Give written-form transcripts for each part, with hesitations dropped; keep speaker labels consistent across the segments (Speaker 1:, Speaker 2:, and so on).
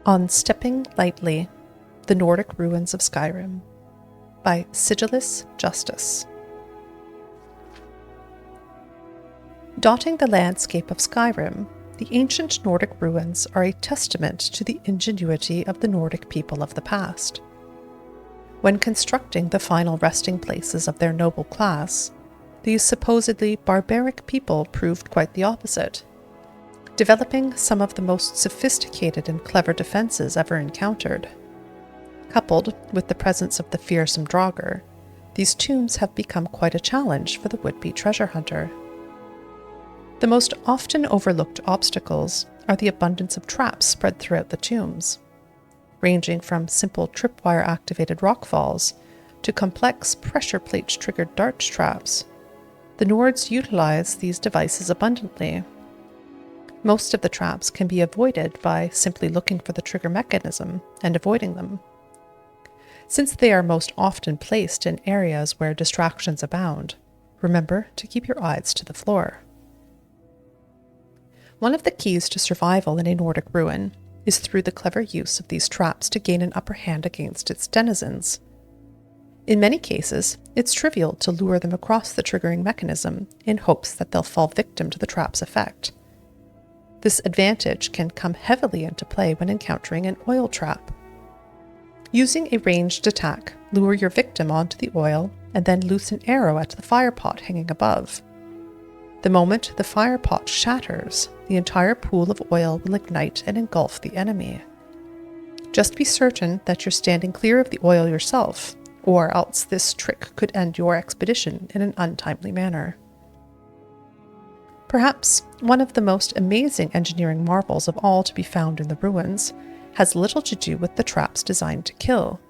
Speaker 1: On Stepping Lightly, The Nordic Ruins of Skyrim by Sigillus Justus. Dotting the landscape of Skyrim, the ancient Nordic ruins are a testament to the ingenuity of the Nordic people of the past. When constructing the final resting places of their noble class, these supposedly barbaric people proved quite the opposite, developing some of the most sophisticated and clever defenses ever encountered. Coupled with the presence of the fearsome Draugr, these tombs have become quite a challenge for the would-be treasure hunter. The most often overlooked obstacles are the abundance of traps spread throughout the tombs, ranging from simple tripwire-activated rockfalls to complex pressure plate-triggered dart traps. The Nords utilize these devices abundantly. Most of the traps can be avoided by simply looking for the trigger mechanism and avoiding them. Since they are most often placed in areas where distractions abound, remember to keep your eyes to the floor. One of the keys to survival in a Nordic ruin is through the clever use of these traps to gain an upper hand against its denizens. In many cases, it's trivial to lure them across the triggering mechanism in hopes that they'll fall victim to the trap's effect. This advantage can come heavily into play when encountering an oil trap. Using a ranged attack, lure your victim onto the oil and then loose an arrow at the fire pot hanging above. The moment the fire pot shatters, the entire pool of oil will ignite and engulf the enemy. Just be certain that you're standing clear of the oil yourself, or else this trick could end your expedition in an untimely manner. Perhaps one of the most amazing engineering marvels of all to be found in the ruins has little to do with the traps designed to kill.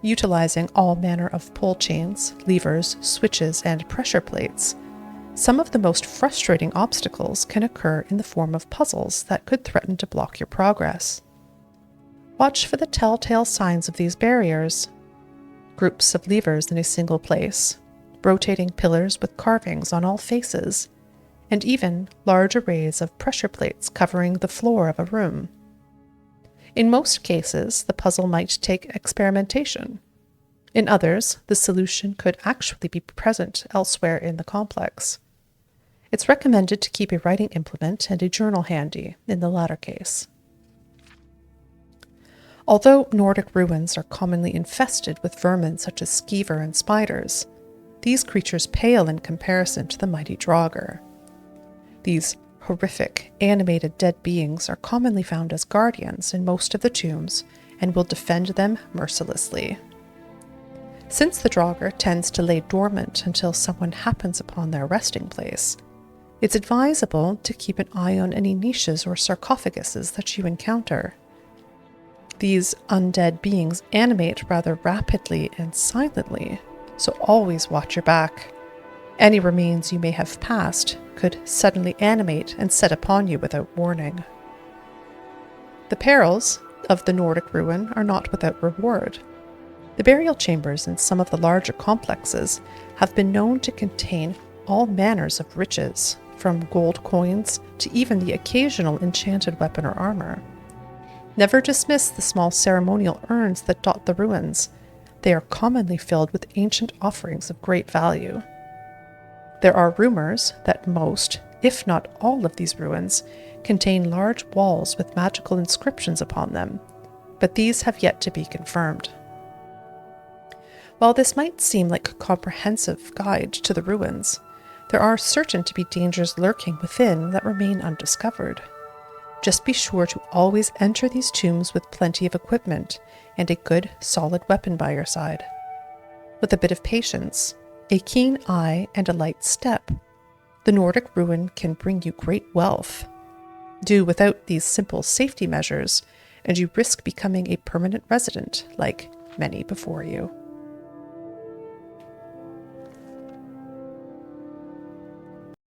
Speaker 1: Utilizing all manner of pull chains, levers, switches, and pressure plates, some of the most frustrating obstacles can occur in the form of puzzles that could threaten to block your progress. Watch for the telltale signs of these barriers: groups of levers in a single place, rotating pillars with carvings on all faces, and even large arrays of pressure plates covering the floor of a room. In most cases, the puzzle might take experimentation. In others, the solution could actually be present elsewhere in the complex. It's recommended to keep a writing implement and a journal handy in the latter case. Although Nordic ruins are commonly infested with vermin such as skeever and spiders, these creatures pale in comparison to the mighty Draugr. These horrific, animated dead beings are commonly found as guardians in most of the tombs and will defend them mercilessly. Since the Draugr tends to lay dormant until someone happens upon their resting place, it's advisable to keep an eye on any niches or sarcophaguses that you encounter. These undead beings animate rather rapidly and silently, so always watch your back. Any remains you may have passed could suddenly animate and set upon you without warning. The perils of the Nordic ruin are not without reward. The burial chambers in some of the larger complexes have been known to contain all manners of riches, from gold coins to even the occasional enchanted weapon or armor. Never dismiss the small ceremonial urns that dot the ruins. They are commonly filled with ancient offerings of great value. There are rumors that most, if not all of these ruins, contain large walls with magical inscriptions upon them, but these have yet to be confirmed. While this might seem like a comprehensive guide to the ruins, there are certain to be dangers lurking within that remain undiscovered. Just be sure to always enter these tombs with plenty of equipment and a good, solid weapon by your side. With a bit of patience, a keen eye, and a light step, the Nordic ruin can bring you great wealth. Do without these simple safety measures, and you risk becoming a permanent resident like many before you.